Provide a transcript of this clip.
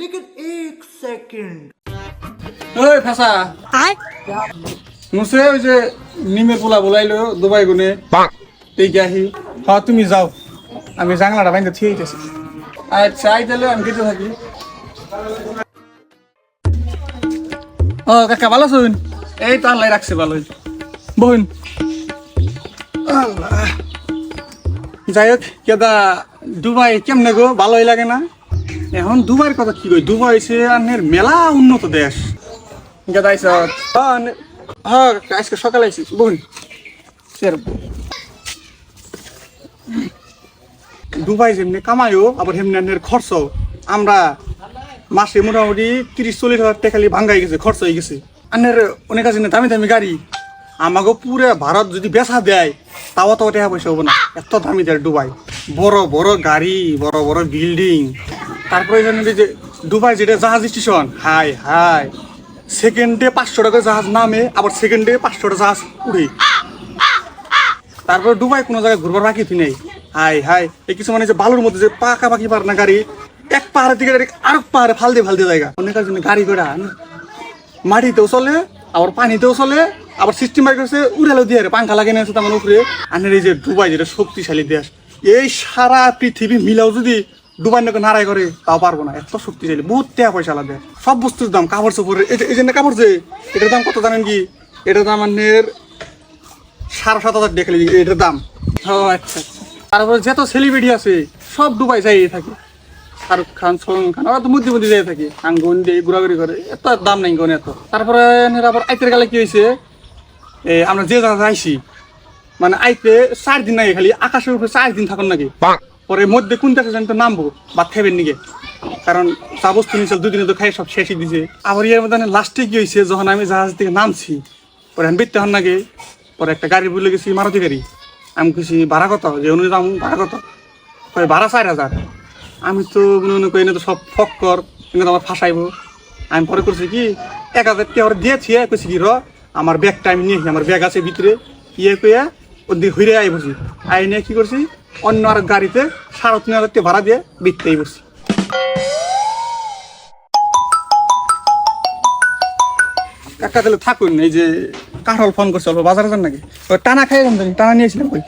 लेकिन एक सेकंड ওই ফাসা মুসে ওই যে নিমে পোলা বলাইলো দুবাই গুনে এই গাহি হ্যাঁ তুমি যাও আমি জাংলাটা বাইন্দে ঠিক আছে আচ্ছা আই তাহলে আমি কেটে থাকি ও কাকা ভালো আছেন এই তো আল্লাহ রাখছে ভালোই বোন আল্লাহ যাই হোক কেদা দুবাই কেমনে গো ভালোই লাগে না এখন দুবাইয়ের কথা কি কই দুবাই হইছে আনের মেলা উন্নত দেশ কেদা আইছ হ্যাঁ আজকে সকালে আইছি বোন দুবাই যেমনি কামাইও আবার হেমনি আনের খরচ আমরা মাসে মোটামুটি 30-40 হাজার টাকা খালি ভাঙ্গাই গেছে খরচ হয়ে গেছে আনের অনেক আছে না দামি দামি গাড়ি আমাকে পুরো ভারত যদি বেচা দেয় তাও তো টাকা পয়সা হবো না এত দামি দেয় দুবাই বড় বড় গাড়ি বড় বড় বিল্ডিং তারপরে যে দুবাই যেটা জাহাজ স্টেশন হাই হাই সেকেন্ডে 500 টাকা জাহাজ নামে আবার সেকেন্ডে 500 টাকা জাহাজ উড়ে তারপরে দুবাই কোনো জায়গায় ঘুরবার বাকি নেই হাই হাই এই কিছু মানে যে বালুর মধ্যে যে পাকাপাকি পার না গাড়ি এক পাহাড়ের দিকে আরেক পাহাড়ে ফালতে জায়গা অনেক জন্য গাড়ি ঘোড়া মাটিতেও চলে আবার পানিতেও চলে আবার সিস্টেম বাই করছে উড়ালো দিয়ে পাঙ্খা লাগিয়ে নিয়েছে তেমন উপরে আনের এই যে দুবাই যেটা শক্তিশালী দেশ এই সারা পৃথিবী মিলাও যদি দুবাই নাকি নাড়াই করে তাও পারবো না এত শক্তিশালী বহুত টাকা পয়সা লাগে সব বস্তুর দাম কাপড় চোপড়ের এই যে কাপড় যে এটার দাম কত জানেন কি এটার দাম আনের 7,500 টাকা দেখলে এটার দাম ও আচ্ছা তারপরে যত সেলিব্রিটি আছে সব দুবাই যাই থাকে শাহরুখ খান সলমান খান ওরা তো মধ্যে যাই থাকে আঙ্গুন দিয়ে ঘোরাঘুরি করে এত দাম নাই কোন এত তারপরে আবার আইতের গেলে কি হয়েছে আমরা যে জায়গা আইসি মানে আইতে 4 দিন নাকি খালি আকাশের উপরে 4 দিন থাকুন নাকি পরে মধ্যে কোন দেশে জানি তো নামবো বা খাইবেন নাকি কারণ চা বস্তু নিয়েছিল 2 দিনে তো খাই সব শেষই দিছে আবার এর মধ্যে লাস্টে কি হয়েছে যখন আমি জাহাজ থেকে নামছি পরে আমি বেরতে হন নাকি পরে একটা গাড়ি বলে গেছি মারুতি গাড়ি আমি খুশি ভাড়া কত যে অনুযায়ী দাম ভাড়া কত ভাড়া 4,000 আমি তো মনে করি না তো সব ফক্কর কিন্তু আমার ফাঁসাইবো আমি পরে করছি কি 1,000 টাকা দিয়েছি কইছি কি আমার ব্যাগটা আমি নিয়েছি আমার ব্যাগ আছে ভিতরে কইয়া ওদিকে ঘুরে আই বসি আই নিয়ে কি করছি অন্য আর গাড়িতে 3,500 টাকা ভাড়া দিয়ে বিকতেই বসছি একটা তাহলে থাকুন এই যে কাঁঠাল ফোন করছে অল্প বাজারে যান নাকি টানা খাই টানা নিয়েছিলাম কই